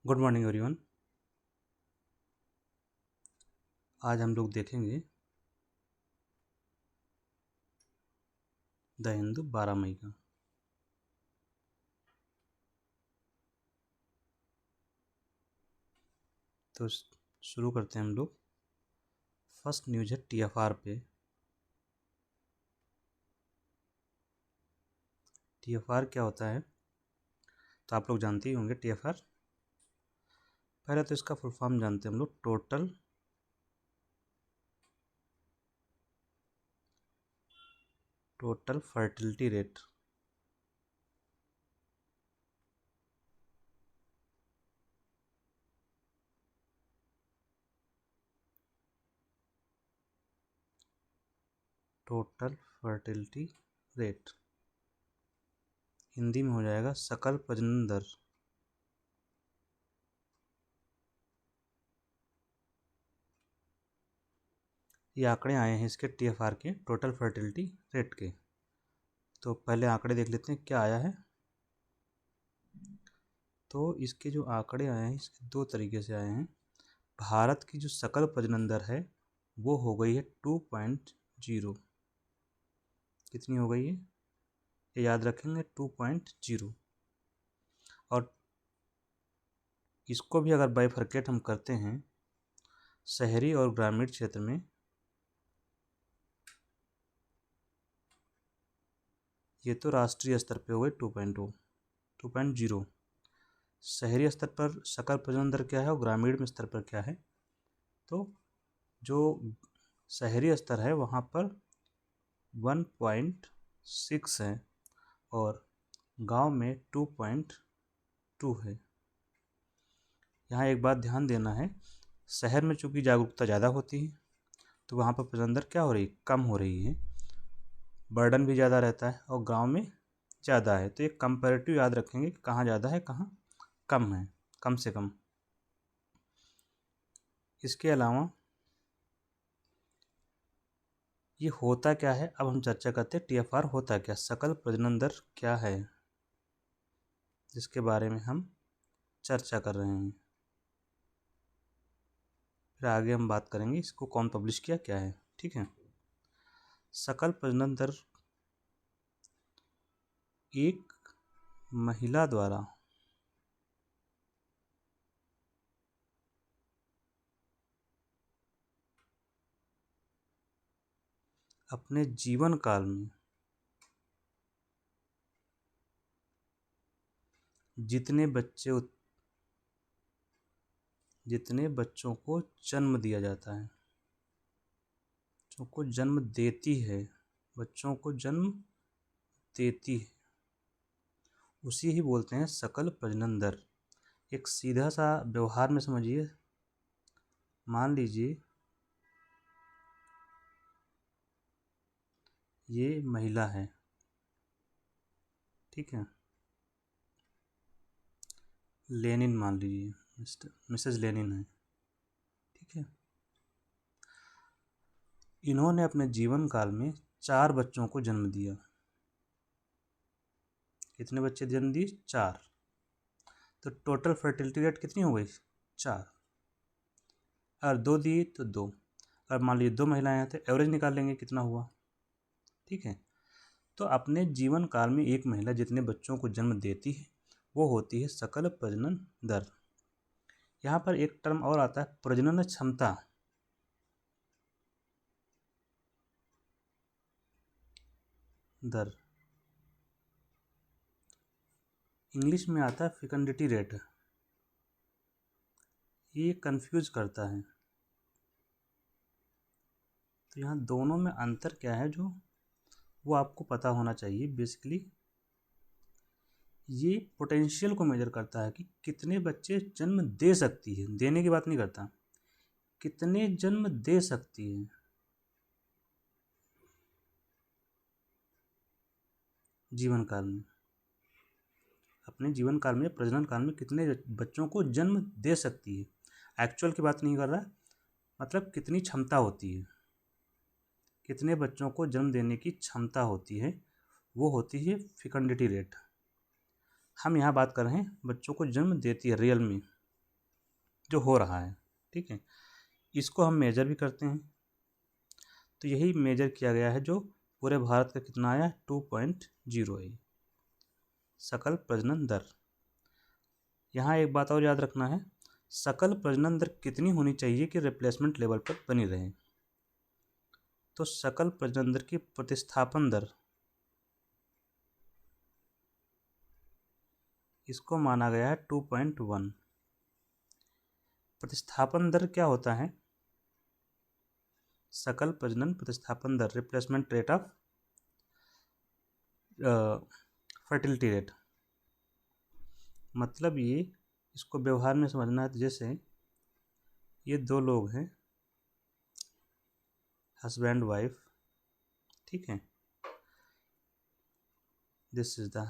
Good morning everyone. आज हम लोग देखेंगे द हिंदू 12 मई का। तो शुरू करते हैं हम लोग। फर्स्ट न्यूज है टीएफआर पे। टीएफआर क्या होता है तो आप लोग जानते ही होंगे। टीएफआर पहले तो इसका फुल फॉर्म जानते हैं हम लोग। Total fertility rate. Total fertility rate Hindi में हो जाएगा सकल प्रजनन दर। ये आंकड़े आए हैं इसके टीएफआर के, टोटल फर्टिलिटी रेट के। तो पहले आंकड़े देख लेते हैं क्या आया है। तो इसके जो आंकड़े आए हैं इसके दो तरीके से आए हैं। भारत की जो सकल प्रजनन दर है वो हो गई है 2.0। कितनी हो गई है ये याद रखेंगे, 2.0। और इसको भी अगर बाइफरकेट हम करते हैं शहरी और ग्रामीण क्षेत्र में, ये तो राष्ट्रीय स्तर पे हो गई 2.0। शहरी स्तर पर सकल प्रजनन दर क्या है और ग्रामीण स्तर पर क्या है। तो जो शहरी स्तर है वहाँ पर 1.6 है और गांव में 2.2 है। यहाँ एक बात ध्यान देना है, शहर में चूँकि जागरूकता ज़्यादा होती है तो वहाँ पर प्रजनन दर क्या हो रही है, कम हो रही है। बर्डन भी ज़्यादा रहता है और गांव में ज़्यादा है। तो एक कंपैरेटिव याद रखेंगे कि कहाँ ज़्यादा है कहाँ कम है, कम से कम। इसके अलावा ये होता क्या है, अब हम चर्चा करते हैं टीएफआर होता क्या, सकल प्रजनन दर क्या है, जिसके बारे में हम चर्चा कर रहे हैं। फिर आगे हम बात करेंगे इसको कौन पब्लिश किया क्या है। ठीक है। सकल प्रजनन दर एक महिला द्वारा अपने जीवन काल में जितने बच्चों को जन्म दिया जाता है, बच्चों को जन्म देती है, बच्चों को जन्म देती है, उसी ही बोलते हैं सकल प्रजनन दर। एक सीधा सा व्यवहार में समझिए। मान लीजिए ये महिला है, ठीक है, लेनिन मान लीजिए, मिसेज लेनिन है, ठीक है। इन्होंने अपने जीवन काल में 4 बच्चों को जन्म दिया। कितने बच्चे जन्म दिए, 4। तो टोटल फर्टिलिटी रेट कितनी हो गई, 4। और 2 दिए तो 2। और मान लीजिए 2 महिलाएं हैं तो एवरेज निकाल लेंगे कितना हुआ। ठीक है। तो अपने जीवन काल में एक महिला जितने बच्चों को जन्म देती है वो होती है सकल प्रजनन दर। यहाँ पर एक टर्म और आता है प्रजनन क्षमता। दर इंग्लिश में आता है फिकंडिटी रेट। ये कंफ्यूज करता है। तो यहाँ दोनों में अंतर क्या है जो वो आपको पता होना चाहिए। बेसिकली ये पोटेंशियल को मेजर करता है कि कितने बच्चे जन्म दे सकती है, देने की बात नहीं करता, कितने जन्म दे सकती है जीवन काल में। अपने जीवन काल में, प्रजनन काल में कितने बच्चों को जन्म दे सकती है। एक्चुअल की बात नहीं कर रहा, मतलब कितनी क्षमता होती है, कितने बच्चों को जन्म देने की क्षमता होती है, वो होती है फिकंडिटी रेट। हम यहाँ बात कर रहे हैं बच्चों को जन्म देती है रियल में। जो हो रहा है, ठीक है। इसको हम मेजर भी करते हैं, तो यही मेजर किया गया है जो पूरे भारत का कितना आया 2.0 है सकल प्रजनन दर। यहाँ एक बात और याद रखना है, सकल प्रजनन दर कितनी होनी चाहिए कि रिप्लेसमेंट लेवल पर बनी रहे। तो सकल प्रजनन दर की प्रतिस्थापन दर, इसको माना गया है 2.1। प्रतिस्थापन दर क्या होता है? सकल प्रजनन प्रतिस्थापन दर, replacement rate of fertility rate. मतलब ये, इसको व्यवहार में समझना है तो जैसे ये दो लोग हैं, हस्बैंड वाइफ, ठीक है, दिस इज द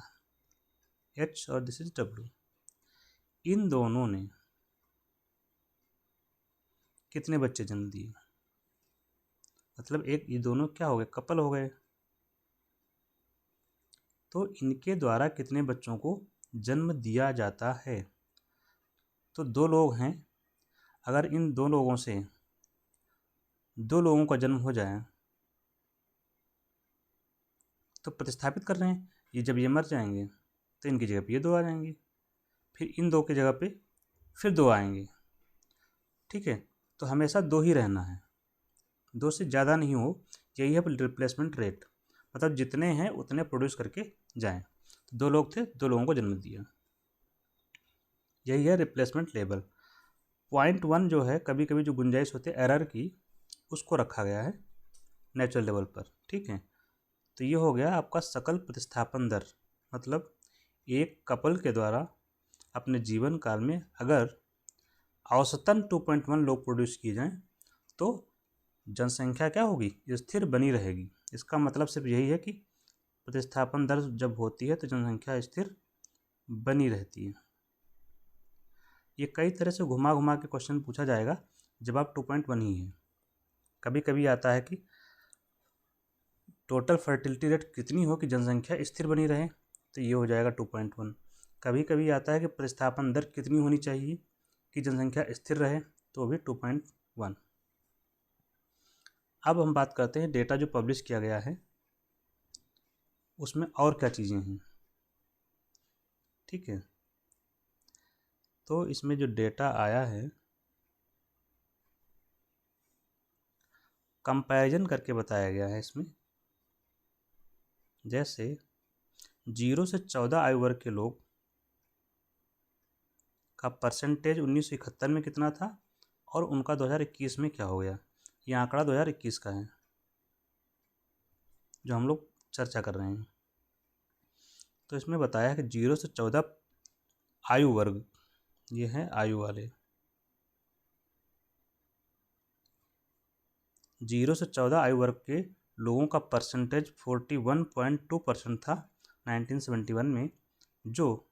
एच और दिस इज डब्ल्यू। इन दोनों ने कितने बच्चे जन्म दिए? मतलब एक, ये दोनों क्या हो गए, कपल हो गए। तो इनके द्वारा कितने बच्चों को जन्म दिया जाता है? तो दो लोग हैं, अगर इन दो लोगों से दो लोगों का जन्म हो जाए तो प्रतिस्थापित कर रहे हैं, ये जब ये मर जाएंगे तो इनकी जगह पे ये दो आ जाएंगे, फिर इन दो की जगह पे फिर दो आएंगे, ठीक है। तो हमेशा दो ही रहना है, दो से ज़्यादा नहीं हो, यही है रिप्लेसमेंट रेट। मतलब जितने हैं उतने प्रोड्यूस करके जाएं। तो दो लोग थे, दो लोगों को जन्म दिया, यही है रिप्लेसमेंट लेवल। 0.1 जो है, कभी कभी जो गुंजाइश होती है एरर की, उसको रखा गया है नेचुरल लेवल पर, ठीक है। तो ये हो गया आपका सकल प्रतिस्थापन दर। मतलब एक कपल के द्वारा अपने जीवन काल में अगर औसतन 2.1 लोग प्रोड्यूस किए जाएं तो जनसंख्या क्या होगी, स्थिर बनी रहेगी। इसका मतलब सिर्फ यही है कि प्रतिस्थापन दर जब होती है तो जनसंख्या स्थिर बनी रहती है। ये कई तरह से घुमा घुमा के क्वेश्चन पूछा जाएगा, जवाब 2.1 ही है। कभी कभी आता है कि टोटल फर्टिलिटी रेट कितनी हो कि जनसंख्या स्थिर बनी रहे, तो ये हो जाएगा 2.1। कभी कभी आता है कि प्रतिस्थापन दर कितनी होनी चाहिए कि जनसंख्या स्थिर रहे, तो वो भी 2.1। अब हम बात करते हैं डेटा जो पब्लिश किया गया है उसमें और क्या चीज़ें हैं, ठीक है। तो इसमें जो डेटा आया है, कंपैरिजन करके बताया गया है इसमें। जैसे 0 से 14 आयु वर्ग के लोग का परसेंटेज 1971 में कितना था और उनका 2021 में क्या हो गया। ये आंकड़ा 2021 का है जो हम लोग चर्चा कर रहे हैं। तो इसमें बताया है कि 0 से 14 आयु वर्ग, ये हैं आयु वाले, 0 से 14 आयु वर्ग के लोगों का परसेंटेज 41.2% था 1971 में, जो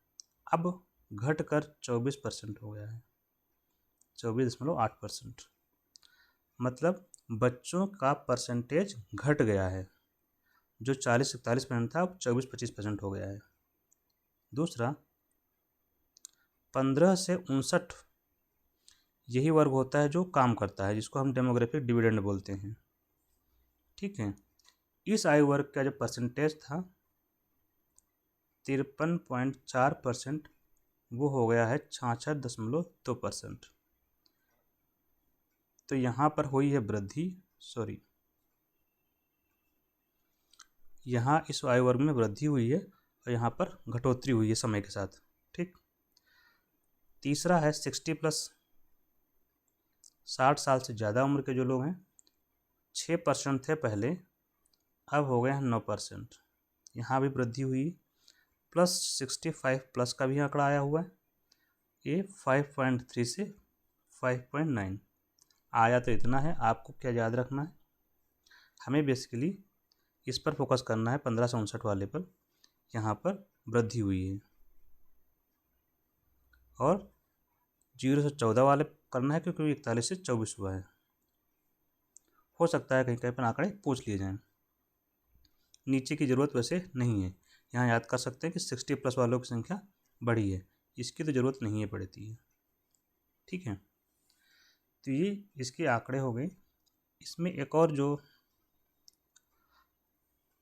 अब घटकर 24% हो गया है, 24.8%। मतलब बच्चों का परसेंटेज घट गया है, जो 40-41% था अब 24-25% हो गया है। दूसरा, 15 से 59 यही वर्ग होता है जो काम करता है, जिसको हम डेमोग्राफिक डिविडेंड बोलते हैं, ठीक है। इस आयु वर्ग का जो परसेंटेज था 53.4%, वो हो गया है 66.2%। तो यहाँ पर हुई है वृद्धि, सॉरी, यहाँ इस आयु वर्ग में वृद्धि हुई है और यहाँ पर घटोतरी हुई है समय के साथ, ठीक। तीसरा है 60+, 60 साल से ज़्यादा उम्र के जो लोग हैं, 6% थे पहले, अब हो गए हैं 9%, यहाँ भी वृद्धि हुई। प्लस 65+ का भी आंकड़ा आया हुआ है, ये 5.3 से 5.9 आया। तो इतना है, आपको क्या याद रखना है, हमें बेसिकली इस पर फोकस करना है 15 से 59 वाले पर, यहाँ पर वृद्धि हुई है। और 0 से 14 वाले करना है क्योंकि 41 से 24 हुआ है। हो सकता है कहीं कहीं पर आंकड़े पूछ लिए जाएं, नीचे की ज़रूरत वैसे नहीं है। यहाँ याद कर सकते हैं कि 60+ वालों की संख्या बढ़ी है, इसकी तो ज़रूरत नहीं है पड़ती है, ठीक है। तो ये इसके आंकड़े हो गए। इसमें एक और जो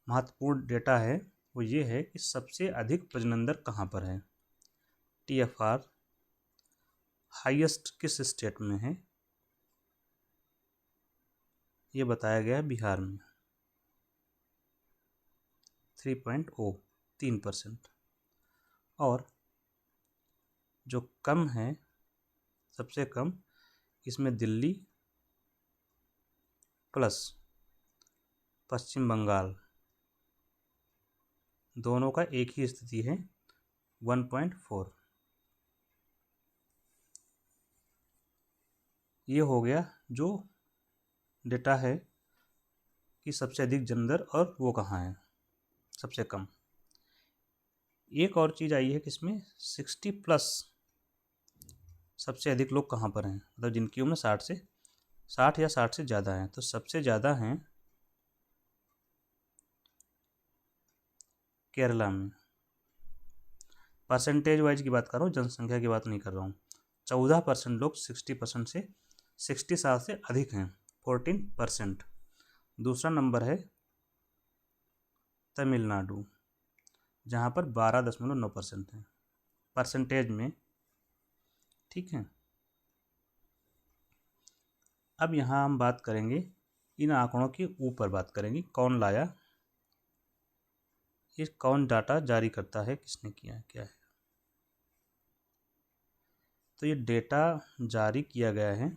महत्वपूर्ण डेटा है वो ये है कि सबसे अधिक प्रजनन दर कहाँ पर है। TFR हाईएस्ट किस स्टेट में है, ये बताया गया है बिहार में 3%। और जो कम है, सबसे कम, इसमें दिल्ली प्लस पश्चिम बंगाल दोनों का एक ही स्थिति है 1.4। ये हो गया जो डेटा है कि सबसे अधिक जन्म दर और वो कहाँ है सबसे कम। एक और चीज़ आई है कि इसमें 60+ सबसे अधिक लोग कहाँ पर हैं, मतलब जिनकी उम्र 60 या 60 से ज़्यादा है। तो सबसे ज़्यादा हैं केरला में। परसेंटेज वाइज की बात कर रहा हूँ, जनसंख्या की बात नहीं कर रहा हूँ। 14% लोग 60% से 60 साल से अधिक हैं, 14%। दूसरा नंबर है तमिलनाडु, जहाँ पर 12.9% है परसेंटेज में। ठीक है, अब यहाँ हम बात करेंगे इन आंकड़ों के ऊपर बात करेंगे, कौन लाया, ये कौन डाटा जारी करता है, किसने किया है, क्या है। तो ये डेटा जारी किया गया है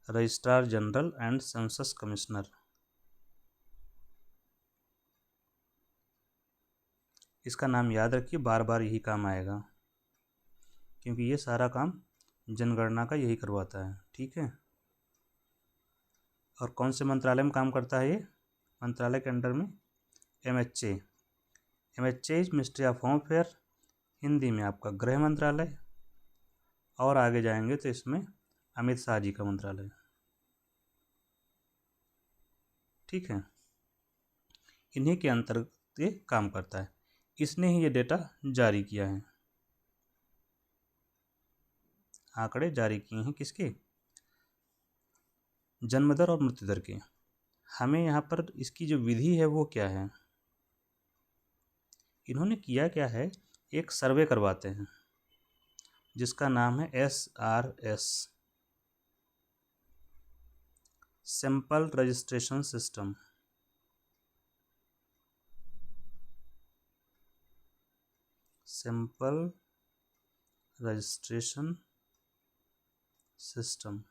registrar general and census commissioner. इसका नाम याद रखिए, बार बार यही काम आएगा, क्योंकि ये सारा काम जनगणना का यही करवाता है। ठीक है, और कौन से मंत्रालय में काम करता है ये, मंत्रालय के अंडर में MHA is ministry of home affair, Hindi में आपका गृह मंत्रालय, और आगे जाएंगे तो इसमें अमित शाह जी का मंत्रालय। ठीक है, इन्हीं के अंतर्गत ये काम करता है। इसने ही ये डेटा जारी किया है, आंकड़े जारी किए हैं किसके, जन्म दर और मृत्यु दर के। हमें यहाँ पर इसकी जो विधि है वो क्या है, इन्होंने किया क्या है, एक सर्वे करवाते हैं जिसका नाम है SRS, sample registration system. Sample registration system,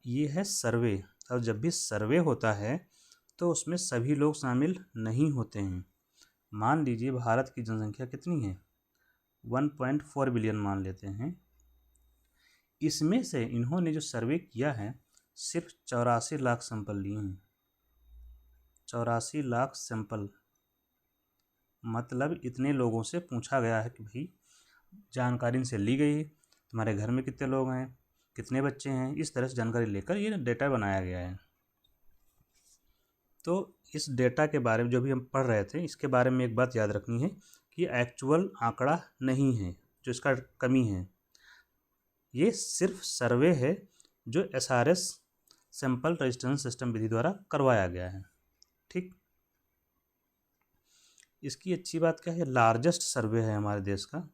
ये है सर्वे। और जब भी सर्वे होता है तो उसमें सभी लोग शामिल नहीं होते हैं। मान लीजिए भारत की जनसंख्या कितनी है, 1.4 बिलियन मान लेते हैं। इसमें से इन्होंने जो सर्वे किया है सिर्फ 84 लाख सैंपल लिए हैं। 84 लाख सैंपल, मतलब इतने लोगों से पूछा गया है कि भाई जानकारी इनसे ली गई, तुम्हारे घर में कितने लोग हैं, कितने बच्चे हैं, इस तरह से जानकारी लेकर ये डेटा बनाया गया है। तो इस डेटा के बारे में जो भी हम पढ़ रहे थे, इसके बारे में एक बात याद रखनी है कि एक्चुअल आंकड़ा नहीं है जो इसका कमी है, ये सिर्फ सर्वे है जो SRS सैंपल रजिस्ट्रेशन सिस्टम विधि द्वारा करवाया गया है। ठीक, इसकी अच्छी बात क्या है, लार्जेस्ट सर्वे है हमारे देश का,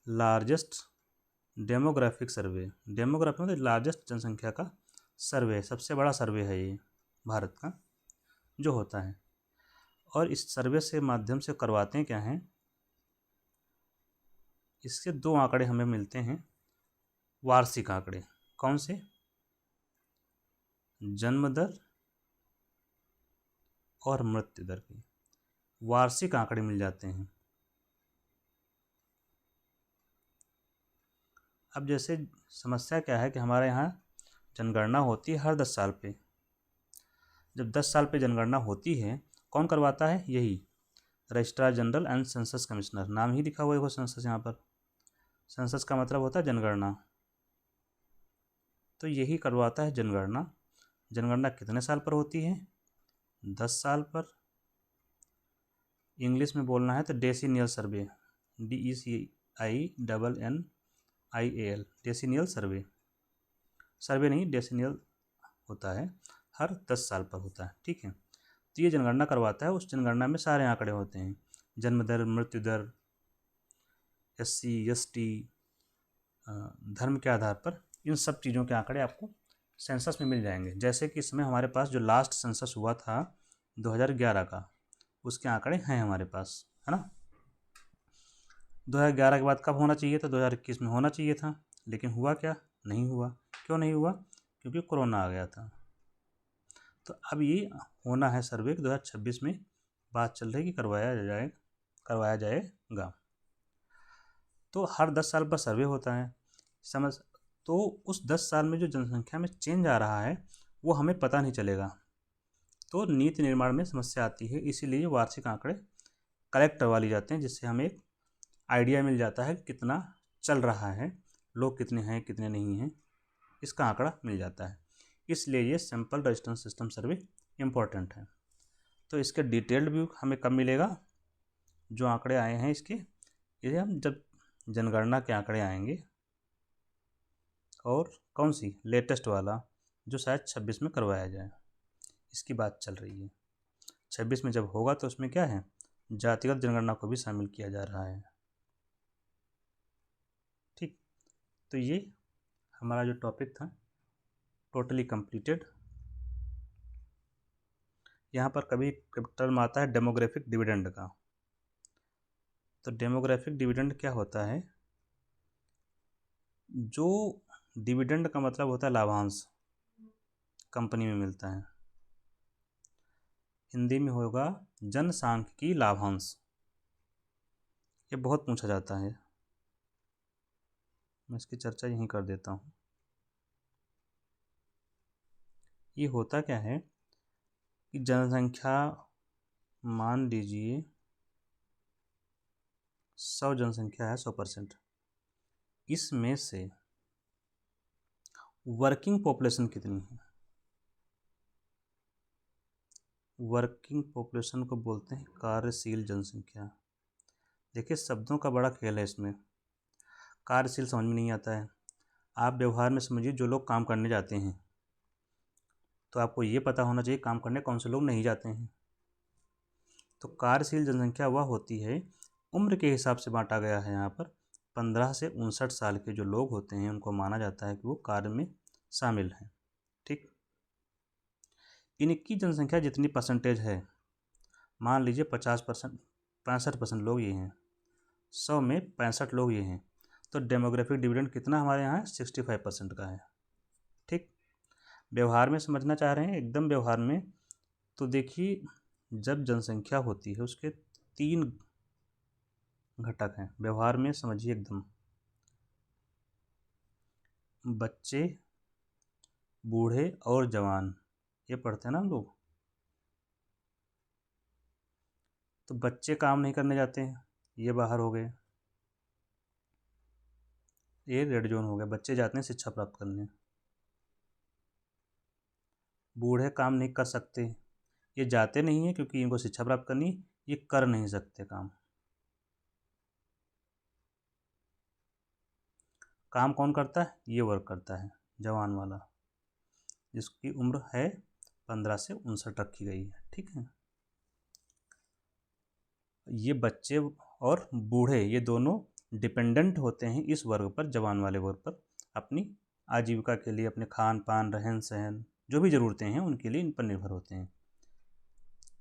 लार्जेस्ट डेमोग्राफिक सर्वे। डेमोग्राफिक मतलब लार्जेस्ट जनसंख्या का सर्वे, सबसे बड़ा सर्वे है ये भारत का जो होता है। और इस सर्वे से माध्यम से करवाते हैं क्या हैं, इसके 2 आंकड़े हमें मिलते हैं, वार्षिक आंकड़े। कौन से, जन्म दर और मृत्यु दर के वार्षिक आंकड़े मिल जाते हैं। अब जैसे समस्या क्या है कि हमारे यहाँ जनगणना होती है हर 10 साल पे। जब 10 साल पे जनगणना होती है, कौन करवाता है, यही registrar general and census commissioner. नाम ही लिखा हुआ है सेंसस, यहाँ पर सेंसस का मतलब होता है जनगणना, तो यही करवाता है जनगणना। जनगणना कितने साल पर होती है, 10 साल पर। इंग्लिश में बोलना है तो डेसीनियल सर्वे, DECINNIAL IAL डेसिनियल सर्वे, सर्वे नहीं डेसिनियल होता है, हर 10 साल पर होता है। ठीक है, तो ये जनगणना करवाता है। उस जनगणना में सारे आंकड़े होते हैं, जन्म दर, मृत्यु दर, SC ST, धर्म के आधार पर, इन सब चीज़ों के आंकड़े आपको सेंसस में मिल जाएंगे। जैसे कि इसमें हमारे पास जो लास्ट सेंसस हुआ था 2011 का, उसके आंकड़े हैं हमारे पास, है ना। 2011 के बाद कब होना चाहिए था? 2021 में होना चाहिए था, लेकिन हुआ क्या? नहीं हुआ। क्यों नहीं हुआ? क्योंकि कोरोना आ गया था। तो अब ये होना है सर्वे 2026 में, बात चल रही कि करवाया जाएगा। तो हर 10 साल पर सर्वे होता है, समझ। तो उस 10 साल में जो जनसंख्या में चेंज आ रहा है वो हमें पता नहीं चलेगा, तो नीति निर्माण में समस्या आती है। इसीलिए वार्षिक आंकड़े कलेक्ट करवा लिए जाते हैं, जिससे हमें एक आइडिया मिल जाता है कि कितना चल रहा है, लोग कितने हैं कितने नहीं हैं, इसका आंकड़ा मिल जाता है। इसलिए ये सिंपल रजिस्ट्रेशन सिस्टम सर्वे इम्पोर्टेंट है। तो इसके डिटेल्ड व्यू हमें कब मिलेगा? जो आंकड़े आए हैं इसके, ये हम जब जनगणना के आंकड़े आएंगे, और कौन सी? लेटेस्ट वाला, जो शायद 26 में करवाया जाए, इसकी बात चल रही है। 26 में जब होगा तो उसमें क्या है, जातिगत जनगणना को भी शामिल किया जा रहा है। ठीक, तो ये हमारा जो टॉपिक था टोटली कंप्लीटेड। यहाँ पर कभी टर्म आता है डेमोग्राफिक डिविडेंड का। तो डेमोग्राफिक डिविडेंड क्या होता है? जो डिविडेंड का मतलब होता है लाभांश, कंपनी में मिलता है, हिंदी में होगा जनसांख्यिकी लाभांश। ये बहुत पूछा जाता है, मैं इसकी चर्चा यहीं कर देता हूँ। ये होता क्या है कि जनसंख्या, मान लीजिए 100 जनसंख्या है, 100%, इसमें से वर्किंग पॉपुलेशन कितनी है? वर्किंग पॉपुलेशन को बोलते हैं कार्यशील जनसंख्या। देखिए शब्दों का बड़ा खेल है इसमें, कार्यशील समझ में नहीं आता है। आप व्यवहार में समझिए, जो लोग काम करने जाते हैं, तो आपको ये पता होना चाहिए काम करने कौन से लोग नहीं जाते हैं। तो कार्यशील जनसंख्या वह होती है, उम्र के हिसाब से बांटा गया है यहाँ पर। 15 से 59 साल के जो लोग होते हैं उनको माना जाता है कि वो कार्य में शामिल हैं। ठीक, इनकी जनसंख्या जितनी परसेंटेज है, मान लीजिए 50%, 65% लोग ये हैं, 100 में 65 लोग ये हैं, तो डेमोग्राफिक डिविडेंड कितना हमारे यहाँ है? 65% का है। ठीक, व्यवहार में समझना चाह रहे हैं, एकदम व्यवहार में, तो देखिए जब जनसंख्या होती है उसके 3 घटक हैं, व्यवहार में समझिए एकदम। बच्चे, बूढ़े और जवान, ये पढ़ते हैं ना हम लोग। तो बच्चे काम नहीं करने जाते हैं, ये बाहर हो गए, ये रेड जोन हो गया, बच्चे जाते हैं शिक्षा प्राप्त करने। बूढ़े काम नहीं कर सकते, ये जाते नहीं हैं क्योंकि इनको शिक्षा प्राप्त करनी, ये कर नहीं सकते काम। काम कौन करता है? ये वर्क करता है, जवान वाला, जिसकी उम्र है 15 से 59 रखी गई है। ठीक है, ये बच्चे और बूढ़े ये दोनों डिपेंडेंट होते हैं इस वर्ग पर, जवान वाले वर्ग पर, अपनी आजीविका के लिए, अपने खान पान, रहन सहन, जो भी ज़रूरतें हैं उनके लिए इन पर निर्भर होते हैं।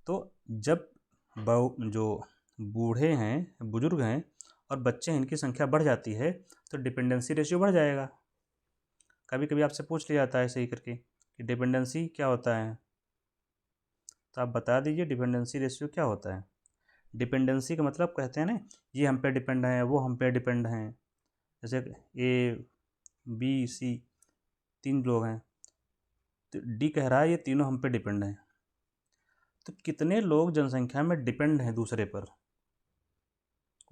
तो जब जो बूढ़े हैं, बुजुर्ग हैं और बच्चे हैं, इनकी संख्या बढ़ जाती है तो डिपेंडेंसी रेशियो बढ़ जाएगा। कभी कभी आपसे पूछ लिया जाता है सही करके कि डिपेंडेंसी क्या होता है, तो आप बता दीजिए डिपेंडेंसी रेशियो क्या होता है। डिपेंडेंसी का मतलब कहते हैं ना, ये हम पे डिपेंड हैं, वो हम पे डिपेंड हैं। जैसे A B C 3 लोग हैं, तो D कह रहा है ये तीनों हम पे डिपेंड हैं। तो कितने लोग जनसंख्या में डिपेंड हैं दूसरे पर?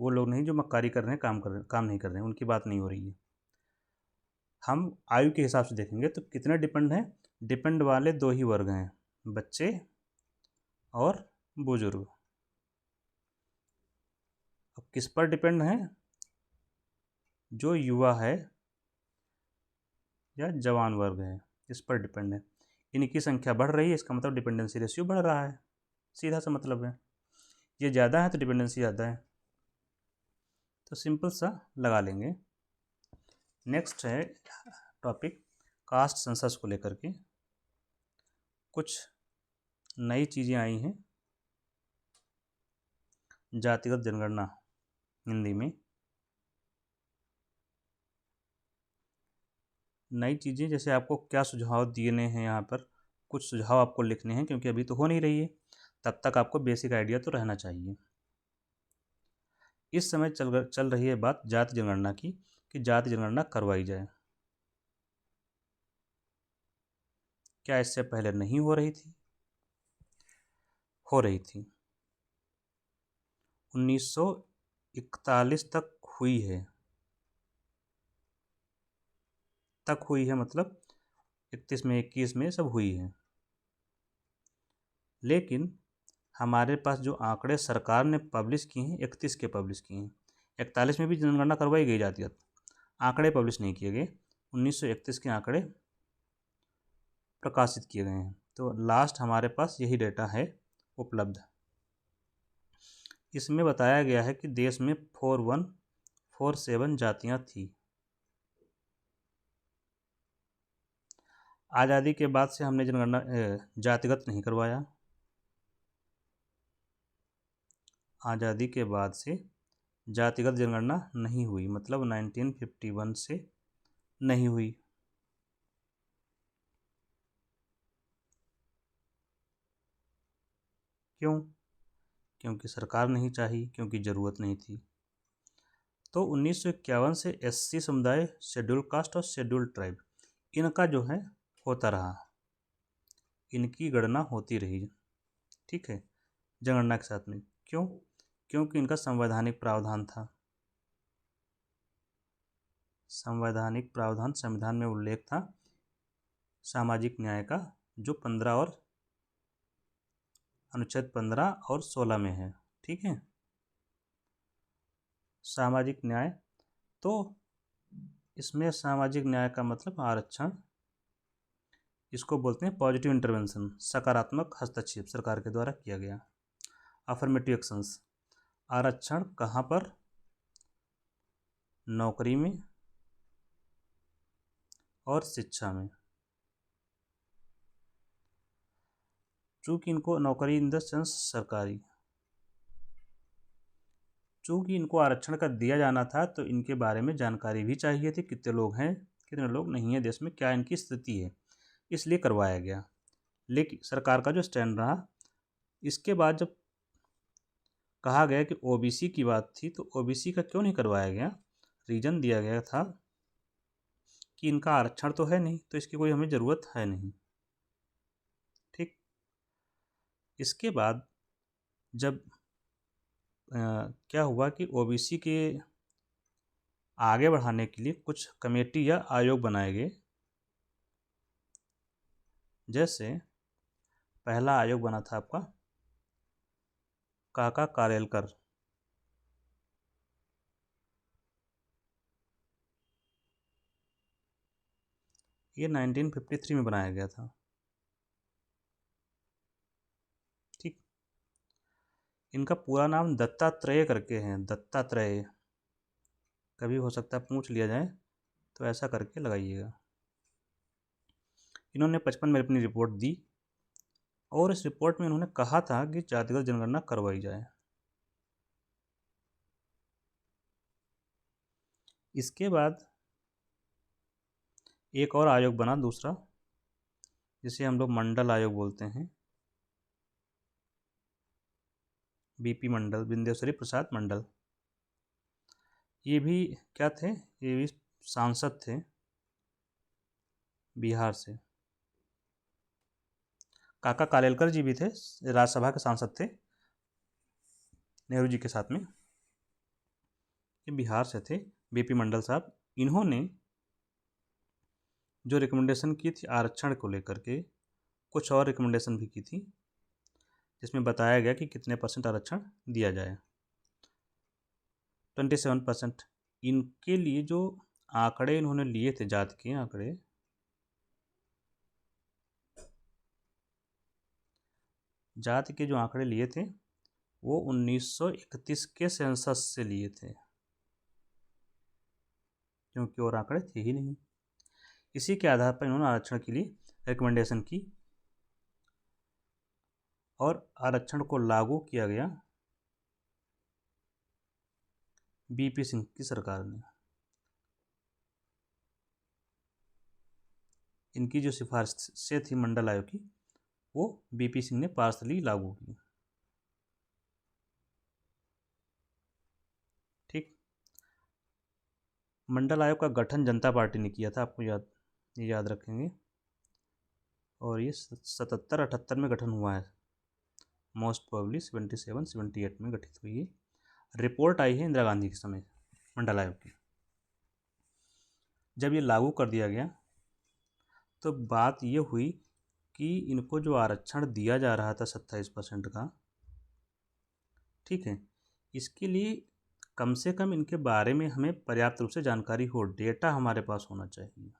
वो लोग नहीं जो मक्कारी कर रहे हैं, काम नहीं कर रहे हैं, उनकी बात नहीं हो रही है। हम आयु के हिसाब से देखेंगे तो कितने डिपेंड हैं? डिपेंड वाले 2 ही वर्ग हैं, बच्चे और बुजुर्ग। अब किस पर डिपेंड हैं? जो युवा है या जवान वर्ग है, इस पर डिपेंड है। इनकी संख्या बढ़ रही है, इसका मतलब डिपेंडेंसी रेशियो बढ़ रहा है, सीधा सा मतलब है। ये ज़्यादा है तो डिपेंडेंसी ज़्यादा है, तो सिंपल सा लगा लेंगे। नेक्स्ट है टॉपिक कास्ट सेंसस को लेकर के कुछ नई चीज़ें आई हैं। जातिगत जनगणना हिंदी में नई चीज़ें, जैसे आपको क्या सुझाव दिए हैं यहाँ पर, कुछ सुझाव आपको लिखने हैं क्योंकि अभी तो हो नहीं रही है, तब तक आपको बेसिक आइडिया तो रहना चाहिए। इस समय चल रही है बात जाति जनगणना की कि जाति जनगणना करवाई जाए। क्या इससे पहले नहीं हो रही थी? हो रही थी। 1941 तक हुई है, मतलब 31 में 21 में सब हुई है। लेकिन हमारे पास जो आंकड़े सरकार ने पब्लिश किए हैं 31 के पब्लिश किए हैं, 41 में भी जनगणना करवाई गई जातिगत, आंकड़े पब्लिश नहीं किए गए। 1931 के आंकड़े प्रकाशित किए गए हैं, तो लास्ट हमारे पास यही डेटा है उपलब्ध। इसमें बताया गया है कि देश में 4147 जातियां थी। आज़ादी के बाद से हमने जनगणना जातिगत नहीं करवाया। आज़ादी के बाद से जातिगत जनगणना नहीं हुई, मतलब 1951 से नहीं हुई। क्यों? क्योंकि सरकार नहीं चाही, क्योंकि ज़रूरत नहीं थी। तो 1951 से एससी समुदाय, शेड्यूल कास्ट और शेड्यूल ट्राइब, इनका जो है होता रहा, इनकी गणना होती रही, ठीक है, जनगणना के साथ में। क्यों? क्योंकि इनका संवैधानिक प्रावधान था। संवैधानिक प्रावधान, संविधान में उल्लेख था सामाजिक न्याय का, जो 15 और अनुच्छेद 15 और 16 में है, ठीक है। सामाजिक न्याय, तो इसमें सामाजिक न्याय का मतलब आरक्षण, इसको बोलते हैं पॉजिटिव इंटरवेंशन, सकारात्मक हस्तक्षेप सरकार के द्वारा किया गया। अफर्मेटिव एक्शंस, आरक्षण कहाँ पर? नौकरी में और शिक्षा में। चूँकि इनको नौकरी इन द सेंस सरकारी, चूँकि इनको आरक्षण का दिया जाना था, तो इनके बारे में जानकारी भी चाहिए थी, कितने लोग हैं कितने लोग नहीं हैं देश में, क्या इनकी स्थिति है, इसलिए करवाया गया। लेकिन सरकार का जो स्टैंड रहा, इसके बाद जब कहा गया कि ओबीसी की बात थी, तो ओबीसी का क्यों नहीं करवाया गया? रीज़न दिया गया था कि इनका आरक्षण तो है नहीं, तो इसकी कोई हमें ज़रूरत है नहीं, ठीक। इसके बाद जब क्या हुआ कि ओबीसी के आगे बढ़ाने के लिए कुछ कमेटी या आयोग बनाए गए। जैसे पहला आयोग बना था आपका काका कालेलकर, ये 1953 में बनाया गया था, ठीक। इनका पूरा नाम दत्तात्रेय करके है, दत्तात्रेय, कभी हो सकता है पूछ लिया जाए, तो ऐसा करके लगाइएगा। इन्होंने 55 में अपनी रिपोर्ट दी, और इस रिपोर्ट में इन्होंने कहा था कि जातिगत जनगणना करवाई जाए। इसके बाद एक और आयोग बना दूसरा, जिसे हम लोग मंडल आयोग बोलते हैं, बीपी मंडल, बिंदेश्वरी प्रसाद मंडल। ये भी क्या थे? ये भी सांसद थे बिहार से। काका कालेलकर जी भी थे, राज्यसभा के सांसद थे नेहरू जी के साथ में। ये बिहार से थे, बीपी मंडल साहब। इन्होंने जो रिकमेंडेशन की थी आरक्षण को लेकर के, कुछ और रिकमेंडेशन भी की थी, जिसमें बताया गया कि कितने % आरक्षण दिया जाए। 27%। इनके लिए जो आंकड़े इन्होंने लिए थे, जाति के आंकड़े, जाति के जो आंकड़े लिए थे वो 1931 के सेंसस से लिए थे, क्योंकि और आंकड़े थे ही नहीं। इसी के आधार पर इन्होंने आरक्षण के लिए रिकमेंडेशन की और आरक्षण को लागू किया गया बीपी सिंह की सरकार ने। इनकी जो सिफारिशें थी मंडल आयोग की, वो बीपी सिंह ने पार्सली लागू की। ठीक। मंडल आयोग का गठन जनता पार्टी ने किया था, आपको याद रखेंगे। और ये 77-78 में गठन हुआ है, मोस्ट प्रोबेबली 77-78 में गठित हुई है। रिपोर्ट आई है इंदिरा गांधी के समय मंडल आयोग की। जब ये लागू कर दिया गया तो बात ये हुई कि इनको जो आरक्षण दिया जा रहा था 27% का, ठीक है, इसके लिए कम से कम इनके बारे में हमें पर्याप्त रूप से जानकारी हो, डेटा हमारे पास होना चाहिए।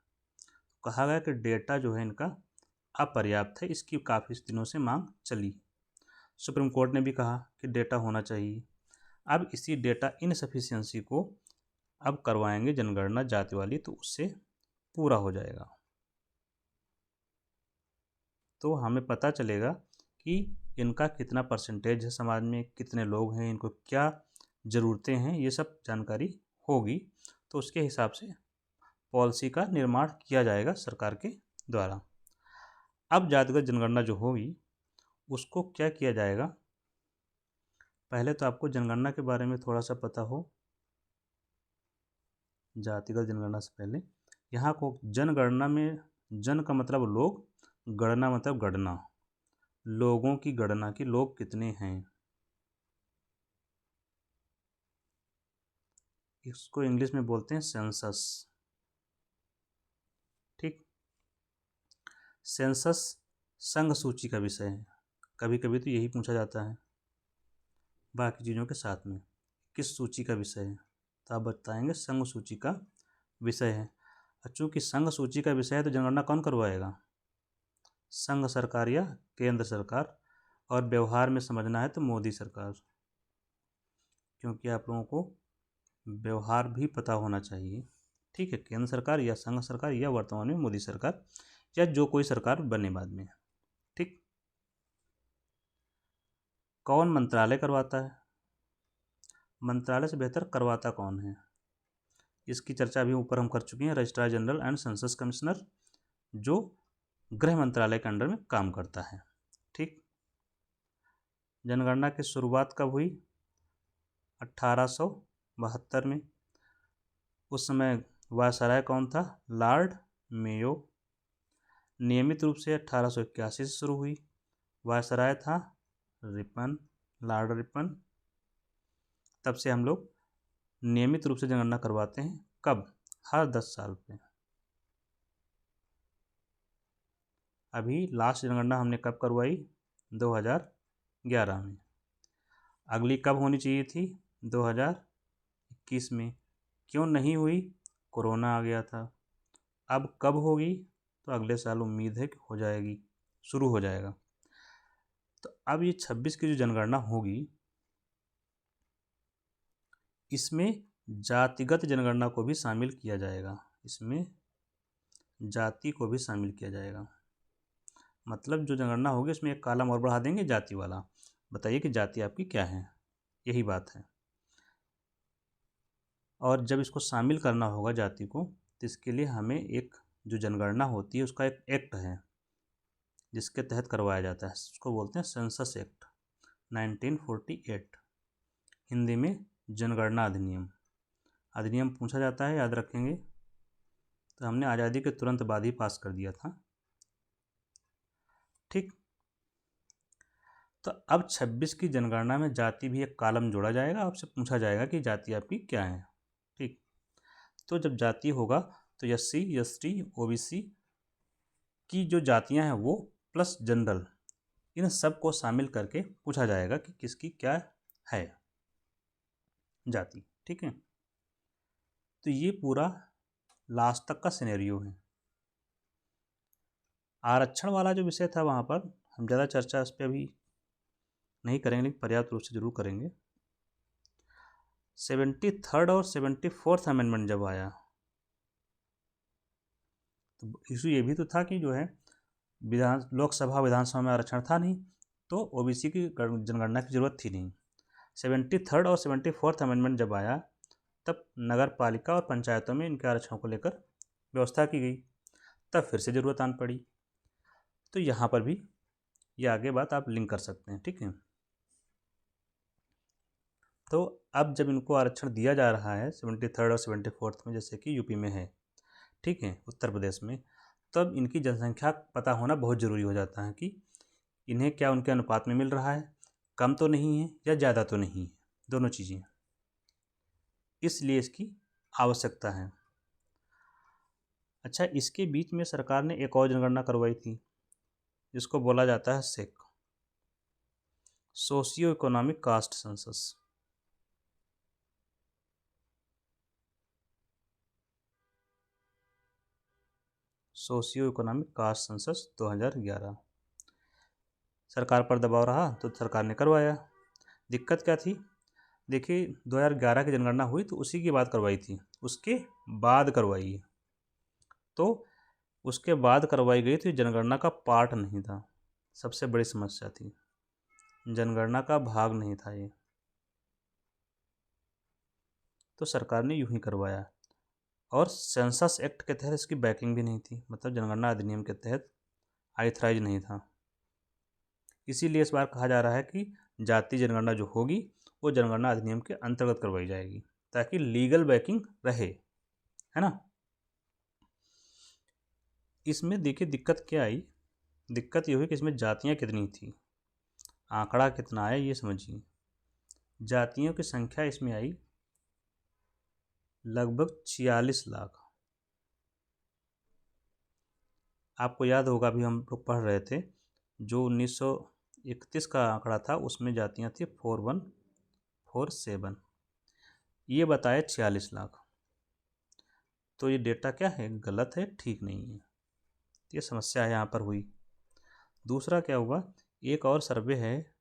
कहा गया कि डेटा जो है इनका अपर्याप्त है, इसकी काफ़ी दिनों से मांग चली। सुप्रीम कोर्ट ने भी कहा कि डेटा होना चाहिए। अब इसी डेटा इनसफिशिएंसी को अब करवाएंगे जनगणना जाति वाली, तो उससे पूरा हो जाएगा। तो हमें पता चलेगा कि इनका कितना परसेंटेज है समाज में, कितने लोग हैं, इनको क्या ज़रूरतें हैं, ये सब जानकारी होगी। तो उसके हिसाब से पॉलिसी का निर्माण किया जाएगा सरकार के द्वारा। अब जातिगत जनगणना जो होगी उसको क्या किया जाएगा, पहले तो आपको जनगणना के बारे में थोड़ा सा पता हो। जातिगत जनगणना से पहले यहाँ को जनगणना में जन का मतलब लोग, गणना मतलब गणना, लोगों की गणना की, लोग कितने हैं। इसको इंग्लिश में बोलते हैं सेंसस। ठीक। सेंसस संघ सूची का विषय है, कभी कभी तो यही पूछा जाता है बाकी चीज़ों के साथ में, किस सूची का विषय है, तो आप बताएंगे संघ सूची का विषय है। चूँकि संघ सूची का विषय है तो जनगणना कौन करवाएगा, संघ सरकार या केंद्र सरकार, और व्यवहार में समझना है तो मोदी सरकार, क्योंकि आप लोगों को व्यवहार भी पता होना चाहिए। ठीक है, केंद्र सरकार या संघ सरकार या वर्तमान में मोदी सरकार या जो कोई सरकार बने बाद में। ठीक। कौन मंत्रालय करवाता है, मंत्रालय से बेहतर करवाता कौन है, इसकी चर्चा भी ऊपर हम कर चुके हैं। Registrar general and census commissioner, जो गृह मंत्रालय के अंडर में काम करता है। ठीक। जनगणना की शुरुआत कब हुई, 1872 में। उस समय वायसराय कौन था, लॉर्ड मेयो। नियमित रूप से 1881 से शुरू हुई, वायसराय था रिपन, लॉर्ड रिपन। तब से हम लोग नियमित रूप से जनगणना करवाते हैं, कब, हर 10 साल पे। अभी लास्ट जनगणना हमने कब करवाई, 2011 में। अगली कब होनी चाहिए थी, 2021 में। क्यों नहीं हुई, कोरोना आ गया था। अब कब होगी, तो अगले साल उम्मीद है कि हो जाएगी, शुरू हो जाएगा। तो अब ये 26 की जो जनगणना होगी, इसमें जातिगत जनगणना को भी शामिल किया जाएगा, इसमें जाति को भी शामिल किया जाएगा। मतलब जो जनगणना होगी उसमें एक कॉलम और बढ़ा देंगे जाति वाला, बताइए कि जाति आपकी क्या है, यही बात है। और जब इसको शामिल करना होगा जाति को, तो इसके लिए हमें एक जो जनगणना होती है उसका एक एक्ट है जिसके तहत करवाया जाता है, उसको बोलते हैं सेंसस एक्ट 1948, हिंदी में जनगणना अधिनियम। अधिनियम पूछा जाता है, याद रखेंगे। तो हमने आज़ादी के तुरंत बाद ही पास कर दिया था। ठीक। तो अब 26 की जनगणना में जाति भी एक कॉलम जोड़ा जाएगा, आपसे पूछा जाएगा कि जाति आपकी क्या है। ठीक। तो जब जाति होगा तो SC ST OBC की जो जातियां हैं वो प्लस जनरल, इन सब को शामिल करके पूछा जाएगा कि किसकी क्या है जाति। ठीक है। तो ये पूरा लास्ट तक का सिनेरियो है। आरक्षण वाला जो विषय था वहाँ पर हम ज़्यादा चर्चा इस पर अभी नहीं करेंगे लेकिन पर्याप्त रूप से जरूर करेंगे। 73rd और 74th अमेंडमेंट जब आया तो इशू ये भी तो था कि जो है लोकसभा विधानसभा में आरक्षण था नहीं, तो ओबीसी की जनगणना की जरूरत थी नहीं। 73rd और 74th अमेंडमेंट जब आया तब नगर पालिका और पंचायतों में इनके आरक्षण को लेकर व्यवस्था की गई, तब फिर से ज़रूरत आन पड़ी। तो यहाँ पर भी ये आगे बात आप लिंक कर सकते हैं, ठीक है। तो अब जब इनको आरक्षण दिया जा रहा है 73rd और 74th में, जैसे कि यूपी में है, ठीक है, उत्तर प्रदेश में, तब इनकी जनसंख्या पता होना बहुत ज़रूरी हो जाता है कि इन्हें क्या उनके अनुपात में मिल रहा है, कम तो नहीं है या ज़्यादा तो नहीं है, दोनों चीज़ें, इसलिए इसकी आवश्यकता है। अच्छा, इसके बीच में सरकार ने एक और जनगणना करवाई थी जिसको बोला जाता है सेक, socio economic caste census. Socio economic caste census 2011 सरकार पर दबाव रहा तो सरकार ने करवाया। दिक्कत क्या थी, देखिए 2011 की जनगणना हुई तो उसी की बात करवाई थी, उसके बाद करवाई है, तो उसके बाद करवाई गई थी, जनगणना का पार्ट नहीं था, सबसे बड़ी समस्या थी, जनगणना का भाग नहीं था ये, तो सरकार ने यूं ही करवाया। और सेंसस एक्ट के तहत इसकी बैकिंग भी नहीं थी, मतलब जनगणना अधिनियम के तहत आइथराइज नहीं था। इसीलिए इस बार कहा जा रहा है कि जातीय जनगणना जो होगी वो जनगणना अधिनियम के अंतर्गत करवाई जाएगी ताकि लीगल बैकिंग रहे, है ना। इसमें देखिए दिक्कत क्या आई, दिक्कत ये हुई कि इसमें जातियाँ कितनी थी, आंकड़ा कितना आया ये समझिए। जातियों की संख्या इसमें आई लगभग 46 लाख। आपको याद होगा, अभी हम लोग पढ़ रहे थे, जो 1931 का आंकड़ा था उसमें जातियाँ थी 4147, ये बताया 46 लाख। तो ये डेटा क्या है, गलत है, ठीक नहीं है, ये समस्या यहाँ पर हुई। दूसरा क्या हुआ, एक और सर्वे है,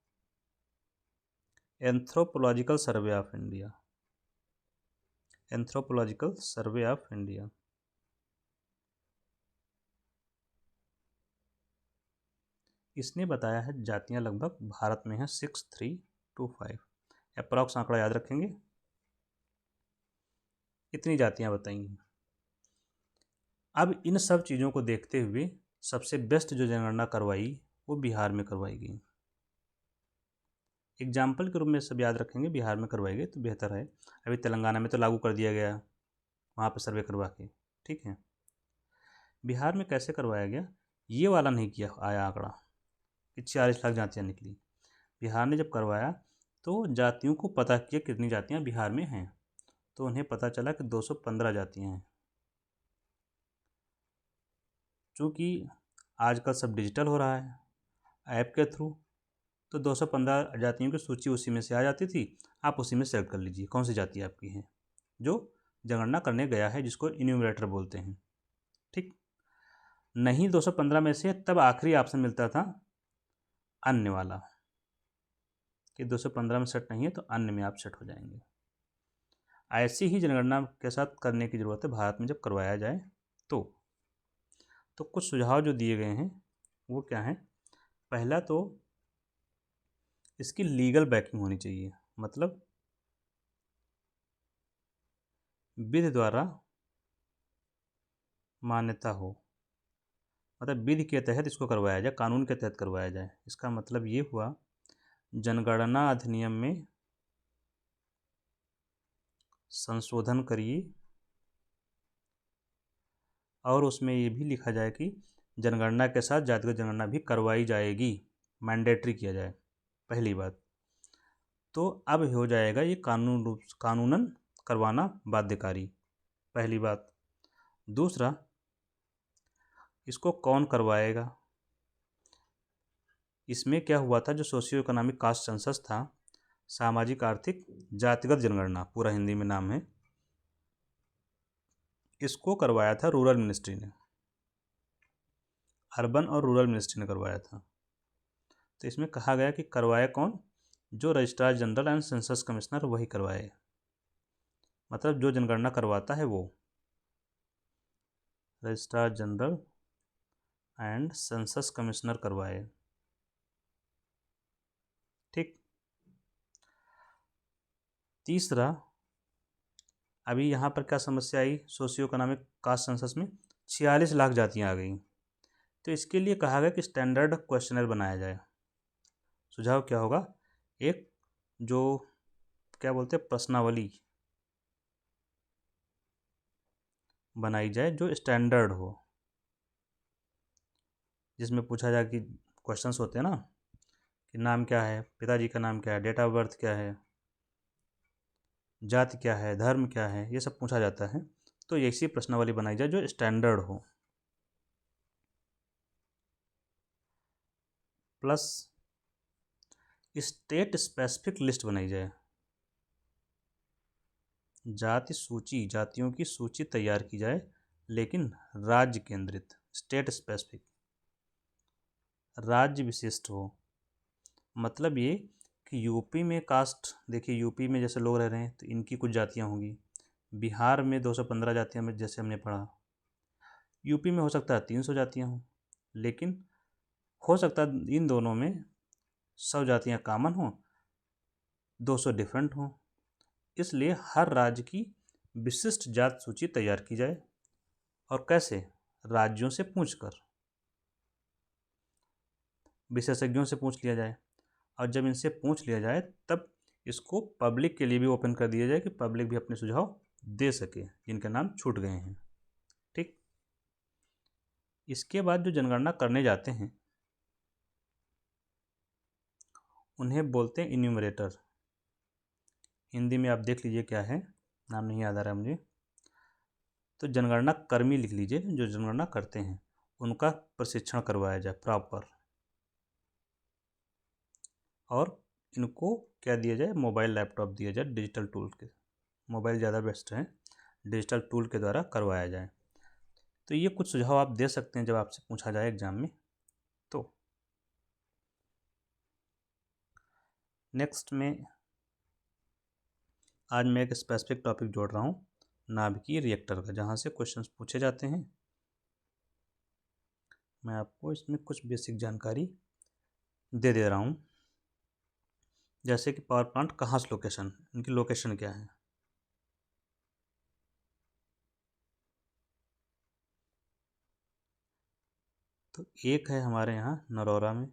anthropological survey of India, anthropological survey of India, इसने बताया है जातियाँ लगभग भारत में हैं 6325, अप्रॉक्स आंकड़ा याद रखेंगे, इतनी जातियाँ बताई हैं। अब इन सब चीज़ों को देखते हुए सबसे बेस्ट जो जनगणना करवाई वो बिहार में करवाई गई। एग्जाम्पल के रूप में सब याद रखेंगे, बिहार में करवाई गई तो बेहतर है। अभी तेलंगाना में तो लागू कर दिया गया, वहाँ पर सर्वे करवा के, ठीक है। बिहार में कैसे करवाया गया, ये वाला नहीं किया आया आंकड़ा कि 46 लाख जातियाँ निकली। बिहार ने जब करवाया तो जातियों को पता किया कितनी जातियाँ बिहार में हैं, तो उन्हें पता चला कि 215 जातियाँ हैं। चूँकि आजकल सब डिजिटल हो रहा है ऐप के थ्रू, तो 215 जातियों की सूची उसी में से आ जाती थी, आप उसी में सेलेक्ट कर लीजिए कौन सी जाति आपकी है जो जनगणना करने गया है, जिसको इन्यूमरेटर बोलते हैं, ठीक। नहीं 215 में से तब आखिरी ऑप्शन मिलता था अन्य वाला, कि 215 में सेट नहीं है तो अन्य में आप सेट हो जाएंगे। ऐसी ही जनगणना के साथ करने की ज़रूरत है भारत में जब करवाया जाए तो कुछ सुझाव जो दिए गए हैं वो क्या हैं। पहला तो इसकी लीगल बैकिंग होनी चाहिए, मतलब विधि द्वारा मान्यता हो, मतलब विधि के तहत इसको करवाया जाए, कानून के तहत करवाया जाए। इसका मतलब ये हुआ जनगणना अधिनियम में संशोधन करिए और उसमें ये भी लिखा जाए कि जनगणना के साथ जातिगत जनगणना भी करवाई जाएगी, मैंडेटरी किया जाए, पहली बात। तो अब हो जाएगा ये कानूनन करवाना बाध्यकारी, पहली बात। दूसरा, इसको कौन करवाएगा, इसमें क्या हुआ था, जो सोशियो इकोनॉमिक कास्ट सेंसस था, सामाजिक आर्थिक जातिगत जनगणना पूरा हिंदी में नाम है, इसको करवाया था रूरल मिनिस्ट्री ने, अर्बन और रूरल मिनिस्ट्री ने करवाया था। तो इसमें कहा गया कि करवाया कौन, जो registrar general and census commissioner वही करवाए, मतलब जो जनगणना करवाता है वो registrar general and census commissioner करवाए। ठीक। तीसरा, अभी यहाँ पर क्या समस्या आई सोशियो इकोनॉमिक कास्ट सेंसस में 46 लाख जातियाँ आ गई। तो इसके लिए कहा गया कि स्टैंडर्ड क्वेश्चनर बनाया जाए। सुझाव क्या होगा, एक जो क्या बोलते हैं प्रश्नावली बनाई जाए जो स्टैंडर्ड हो, जिसमें पूछा जाए कि क्वेश्चंस होते हैं ना कि नाम क्या है, पिताजी का नाम क्या है, डेट ऑफ बर्थ क्या है, जाति क्या है, धर्म क्या है, ये सब पूछा जाता है। तो ऐसी प्रश्नावली बनाई जाए जो स्टैंडर्ड हो। प्लस स्टेट स्पेसिफिक लिस्ट बनाई जाए, जाति सूची, जातियों की सूची तैयार की जाए लेकिन राज्य केंद्रित, स्टेट स्पेसिफिक, राज्य विशिष्ट हो। मतलब ये कि यूपी में कास्ट, देखिए यूपी में जैसे लोग रह रहे हैं तो इनकी कुछ जातियाँ होंगी, बिहार में 215 जातियाँ में जैसे हमने पढ़ा, यूपी में हो सकता है 300 जातियाँ हों, लेकिन हो सकता है इन दोनों में 100 जातियाँ कॉमन हों, 200 डिफरेंट हों। इसलिए हर राज्य की विशिष्ट जात सूची तैयार की जाए। और कैसे, राज्यों से पूछकर, विशेषज्ञों से पूछ लिया जाए, और जब इनसे पूछ लिया जाए तब इसको पब्लिक के लिए भी ओपन कर दिया जाए कि पब्लिक भी अपने सुझाव दे सके जिनके नाम छूट गए हैं। ठीक। इसके बाद जो जनगणना करने जाते हैं उन्हें बोलते हैं इन्यूमरेटर। हिंदी में आप देख लीजिए क्या है, नाम नहीं याद आ रहा है मुझे। तो जनगणना कर्मी लिख लीजिए, जो जनगणना करते हैं उनका प्रशिक्षण करवाया जाए प्रॉपर। और इनको क्या दिया जाए, मोबाइल लैपटॉप दिया जाए, डिजिटल टूल के, मोबाइल ज़्यादा बेस्ट है, डिजिटल टूल के द्वारा करवाया जाए। तो ये कुछ सुझाव आप दे सकते हैं जब आपसे पूछा जाए एग्जाम में। तो नेक्स्ट में आज मैं एक स्पेसिफिक टॉपिक जोड़ रहा हूँ नाभिकीय रिएक्टर का, जहाँ से क्वेश्चंस पूछे जाते हैं। मैं आपको इसमें कुछ बेसिक जानकारी दे रहा हूँ, जैसे कि पावर प्लांट कहाँ से लोकेशन, इनकी लोकेशन क्या है। तो एक है हमारे यहाँ नरौरा में,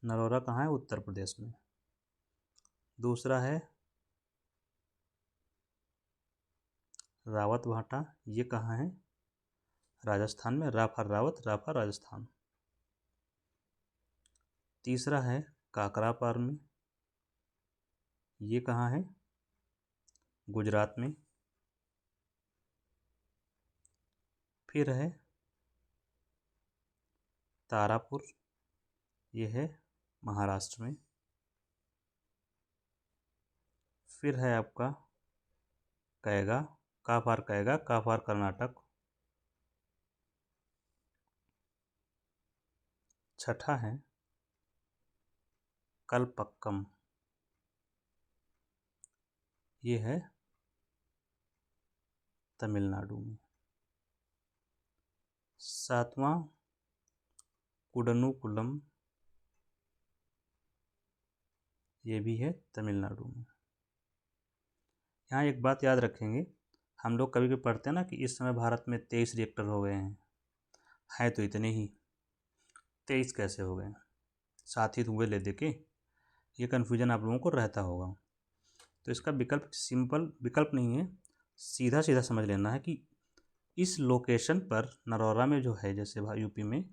नरौरा कहाँ है, उत्तर प्रदेश में। दूसरा है रावत भाटा, ये कहाँ है, राजस्थान में, राफा रावत, राफा राजस्थान। तीसरा है काकरापार में, ये कहाँ है, गुजरात में। फिर है तारापुर, ये है महाराष्ट्र में। फिर है आपका कैगा, काफार कैगा, काफार कर्नाटक। छठा है कलपक्कम, ये है तमिलनाडु में। सातवां कुडनुकुलम, ये भी है तमिलनाडु में। यहाँ एक बात याद रखेंगे, हम लोग कभी भी पढ़ते हैं ना कि इस समय भारत में 23 रिएक्टर हो गए हैं तो इतने ही, 23 कैसे हो गए, साथ ही हुए ले दे के, ये कन्फ्यूजन आप लोगों को रहता होगा। तो इसका विकल्प सिंपल विकल्प नहीं है, सीधा सीधा समझ लेना है कि इस लोकेशन पर नरौरा में जो है, जैसे यूपी में,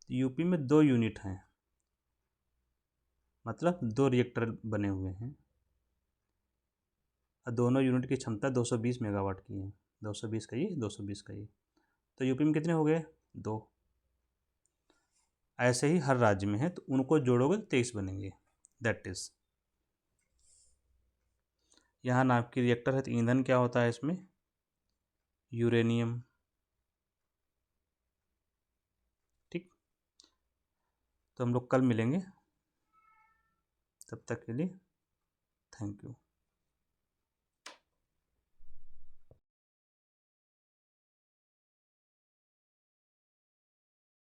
यूपी में 2 यूनिट हैं, मतलब 2 रिएक्टर बने हुए हैं, और दोनों यूनिट की क्षमता 220 मेगावाट की है, 220 का ये, 220 का ये। तो यूपी में कितने हो गए, 2। ऐसे ही हर राज्य में है, तो उनको जोड़ोगे तो 23 बनेंगे। दैट इज, यहाँ नाभिकीय रिएक्टर है तो ईंधन क्या होता है इसमें, यूरेनियम। ठीक। तो हम लोग कल मिलेंगे, तब तक के लिए थैंक यू।